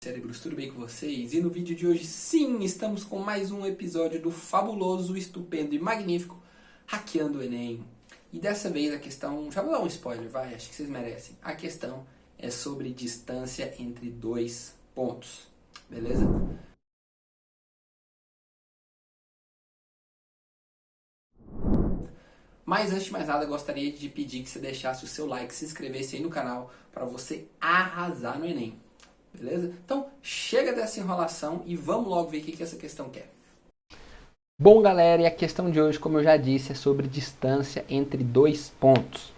Cérebros, tudo bem com vocês? E no vídeo de hoje, sim, estamos com mais um episódio do fabuloso, estupendo e magnífico Hackeando o Enem. E dessa vez a questão, já vou dar um spoiler, vai, acho que vocês merecem. A questão é sobre distância entre dois pontos, beleza? Mas antes de mais nada, eu gostaria de pedir que você deixasse o seu like, se inscrevesse aí no canal para você arrasar no Enem. Beleza? Então, chega dessa enrolação e vamos logo ver o que essa questão quer. Bom, galera, e a questão de hoje, como eu já disse, é sobre distância entre dois pontos,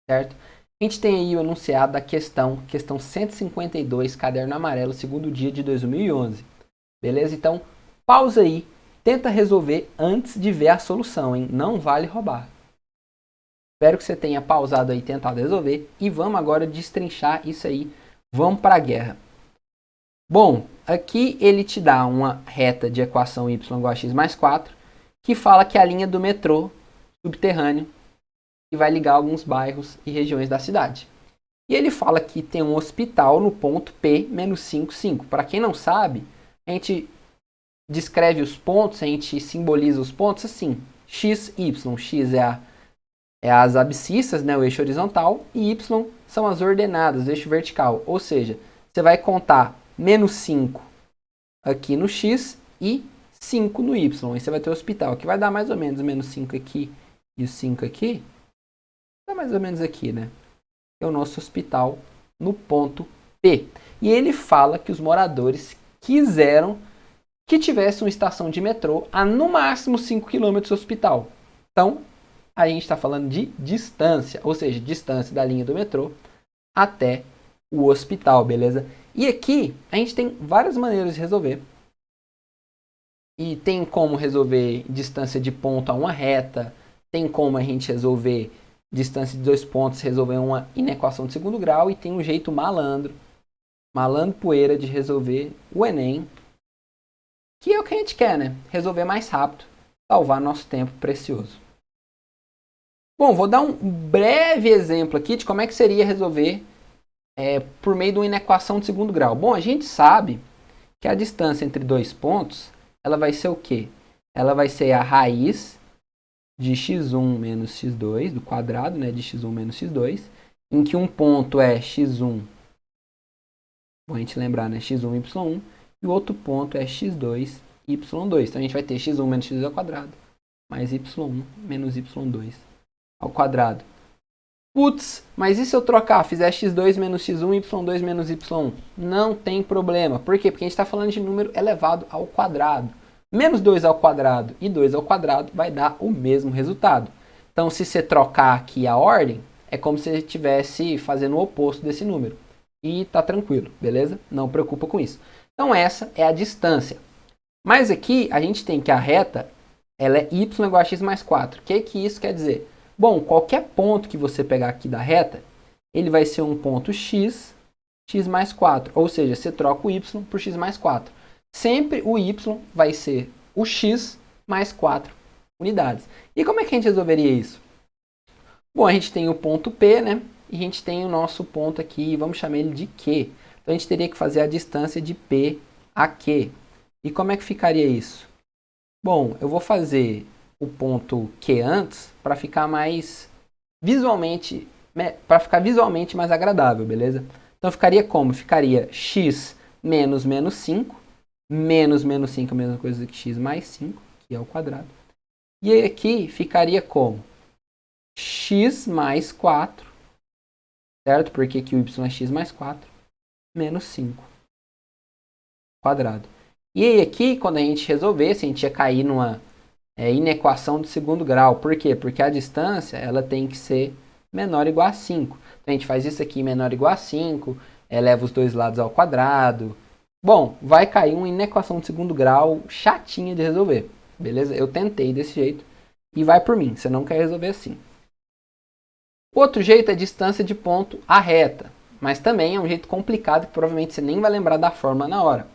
certo? A gente tem aí o enunciado da questão 152, caderno amarelo, segundo dia de 2011. Beleza? Então, pausa aí, tenta resolver antes de ver a solução, hein? Não vale roubar. Espero que você tenha pausado aí e tentado resolver. E vamos agora destrinchar isso aí. Vamos para a guerra. Bom, aqui ele te dá uma reta de equação y igual a x mais 4, que fala que é a linha do metrô subterrâneo que vai ligar alguns bairros e regiões da cidade. E ele fala que tem um hospital no ponto P menos 5, 5. Para quem não sabe, a gente descreve os pontos, a gente simboliza os pontos assim, x, y. X é as abscissas, né, o eixo horizontal, e y são as ordenadas, o eixo vertical. Ou seja, você vai contar menos 5 aqui no x e 5 no y. Aí você vai ter o hospital, que vai dar mais ou menos menos 5 aqui e o 5 aqui. Dá mais ou menos aqui, né? É o nosso hospital no ponto P. E ele fala que os moradores quiseram que tivesse uma estação de metrô a no máximo 5 km do hospital. Então, a gente está falando de distância, ou seja, distância da linha do metrô até o hospital, beleza? E aqui a gente tem várias maneiras de resolver. E tem como resolver distância de ponto a uma reta, tem como a gente resolver distância de dois pontos, resolver uma inequação de segundo grau, e tem um jeito malandro poeira de resolver o Enem, que é o que a gente quer, né? Resolver mais rápido, salvar nosso tempo precioso. Bom, vou dar um breve exemplo aqui de como é que seria resolver por meio de uma inequação de segundo grau. Bom, a gente sabe que a distância entre dois pontos, ela vai ser o quê? Ela vai ser a raiz de x1 menos x2, do quadrado, né, de x1 menos x2, em que um ponto é x1, bom a gente lembrar, né, x1, y1, e o outro ponto é x2, y2. Então a gente vai ter x1 menos x2 ao quadrado, mais y1 menos y2 ao quadrado. Putz, mas e se eu trocar, fizer x2 menos x1, y2 menos y1? Não tem problema. Por quê? Porque a gente está falando de número elevado ao quadrado. Menos 2 ao quadrado e 2 ao quadrado vai dar o mesmo resultado. Então, se você trocar aqui a ordem, é como se você estivesse fazendo o oposto desse número. E tá tranquilo, beleza? Não preocupa com isso. Então, essa é a distância. Mas aqui, a gente tem que a reta, ela é y igual a x mais 4. O que isso quer dizer? Bom, qualquer ponto que você pegar aqui da reta, ele vai ser um ponto x, x mais 4. Ou seja, você troca o y por x mais 4. Sempre o y vai ser o x mais 4 unidades. E como é que a gente resolveria isso? Bom, a gente tem o ponto P, né? E a gente tem o nosso ponto aqui, vamos chamar ele de Q. Então a gente teria que fazer a distância de P a Q. E como é que ficaria isso? Bom, eu vou fazer o ponto Q antes para ficar mais visualmente, mais agradável, beleza? Então ficaria como? Ficaria x menos menos 5, menos menos 5 é a mesma coisa que x mais 5, que é o quadrado. E aqui ficaria como? X mais 4, certo? Porque aqui o y é x mais 4, menos 5, quadrado. E aí aqui, quando a gente resolvesse, a gente ia cair numa inequação de segundo grau. Por quê? Porque a distância ela tem que ser menor ou igual a 5. Então a gente faz isso aqui menor ou igual a 5, eleva os dois lados ao quadrado. Bom, vai cair uma inequação de segundo grau chatinha de resolver. Beleza? Eu tentei desse jeito e vai por mim. Você não quer resolver assim. Outro jeito é distância de ponto à reta. Mas também é um jeito complicado que provavelmente você nem vai lembrar da fórmula na hora.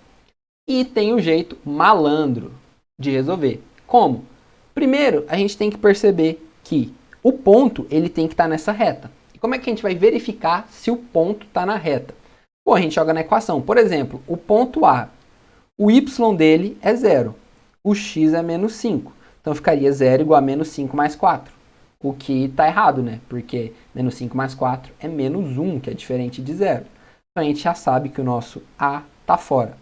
E tem o jeito malandro de resolver. Como? Primeiro, a gente tem que perceber que o ponto ele tem que estar nessa reta. E como é que a gente vai verificar se o ponto está na reta? Bom, a gente joga na equação. Por exemplo, o ponto A, o y dele é 0. O x é menos 5. Então ficaria 0 igual a menos 5 mais 4. O que está errado, né? Porque menos 5 mais 4 é menos 1, que é diferente de 0. Então a gente já sabe que o nosso A está fora.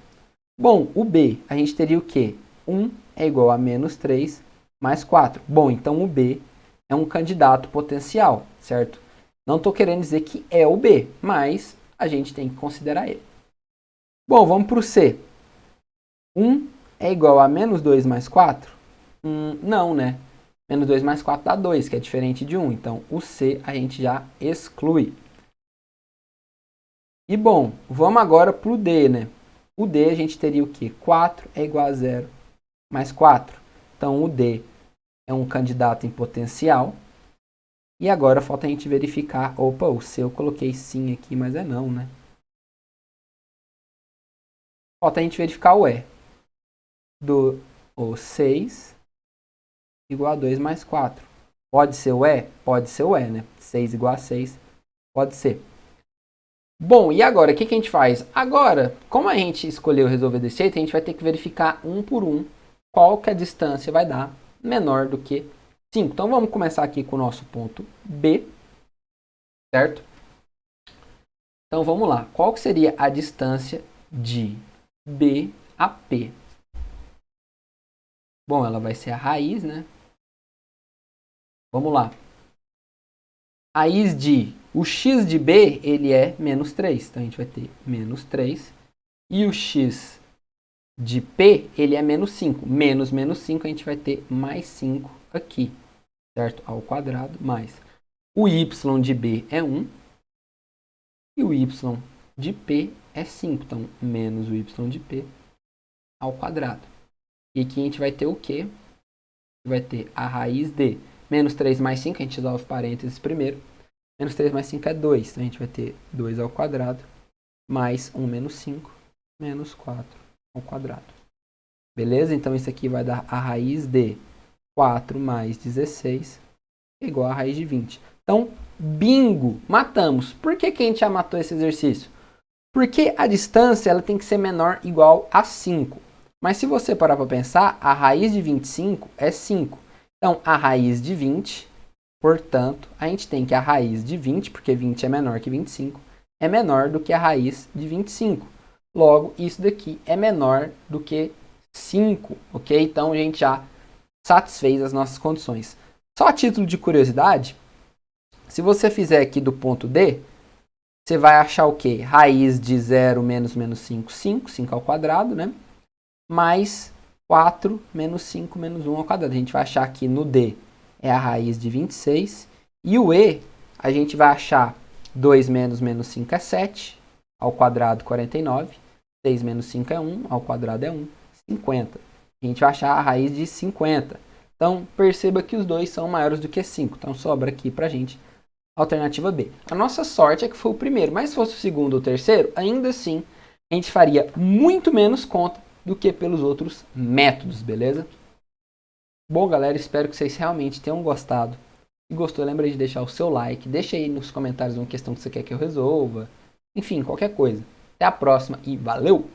Bom, o B, a gente teria o quê? 1 é igual a menos 3 mais 4. Bom, então o B é um candidato potencial, certo? Não estou querendo dizer que é o B, mas a gente tem que considerar ele. Bom, vamos para o C. 1 é igual a menos 2 mais 4? Não, né? Menos 2 mais 4 dá 2, que é diferente de 1. Então, o C a gente já exclui. E bom, vamos agora para o D, né? O D a gente teria o quê? 4 é igual a 0 mais 4. Então, o D é um candidato em potencial. E agora falta a gente verificar... Opa, o C eu coloquei sim aqui, mas é não, né? Falta a gente verificar o E. O 6 igual a 2 mais 4. Pode ser o E? Pode ser o E, né? 6 igual a 6. Pode ser. Bom, e agora, o que a gente faz? Agora, como a gente escolheu resolver desse jeito, a gente vai ter que verificar um por um qual que a distância vai dar menor do que 5. Então, vamos começar aqui com o nosso ponto B, certo? Então, vamos lá. Qual que seria a distância de B a P? Bom, ela vai ser a raiz, né? Vamos lá. Raiz de... O x de B, ele é menos 3. Então, a gente vai ter menos 3. E o x de P, ele é menos 5. Menos 5, a gente vai ter mais 5 aqui. Certo? Ao quadrado, mais. O y de B é 1. E o y de P é 5. Então, menos o y de P ao quadrado. E aqui a gente vai ter o quê? Vai ter a raiz de menos 3 mais 5. A gente dá os parênteses primeiro. Menos 3 mais 5 é 2. Então, a gente vai ter 2 ao quadrado. Mais 1 menos 5. Menos 4 ao quadrado. Beleza? Então, isso aqui vai dar a raiz de 4 mais 16 é igual a raiz de 20. Então, bingo! Matamos. Por que a gente já matou esse exercício? Porque a distância ela tem que ser menor ou igual a 5. Mas se você parar para pensar, a raiz de 25 é 5. Então, a raiz de 20, portanto, a gente tem que a raiz de 20, porque 20 é menor que 25, é menor do que a raiz de 25. Logo, isso daqui é menor do que 5, ok? Então, a gente já satisfez as nossas condições. Só a título de curiosidade, se você fizer aqui do ponto D, você vai achar o quê? Raiz de 0 menos 5, 5. 5 ao quadrado, né? Mais 4 menos 5 menos 1 ao quadrado. A gente vai achar aqui no D é a raiz de 26. E o E, a gente vai achar 2 menos 5 é 7. Ao quadrado, 49. 6 menos 5 é 1. Ao quadrado é 1. 50. A gente vai achar a raiz de 50. Então, perceba que os dois são maiores do que 5. Então, sobra aqui pra gente a alternativa B. A nossa sorte é que foi o primeiro, mas se fosse o segundo ou o terceiro, ainda assim, a gente faria muito menos conta do que pelos outros métodos, beleza? Bom, galera, espero que vocês realmente tenham gostado. Se gostou, lembra de deixar o seu like. Deixa aí nos comentários uma questão que você quer que eu resolva. Enfim, qualquer coisa. Até a próxima e valeu!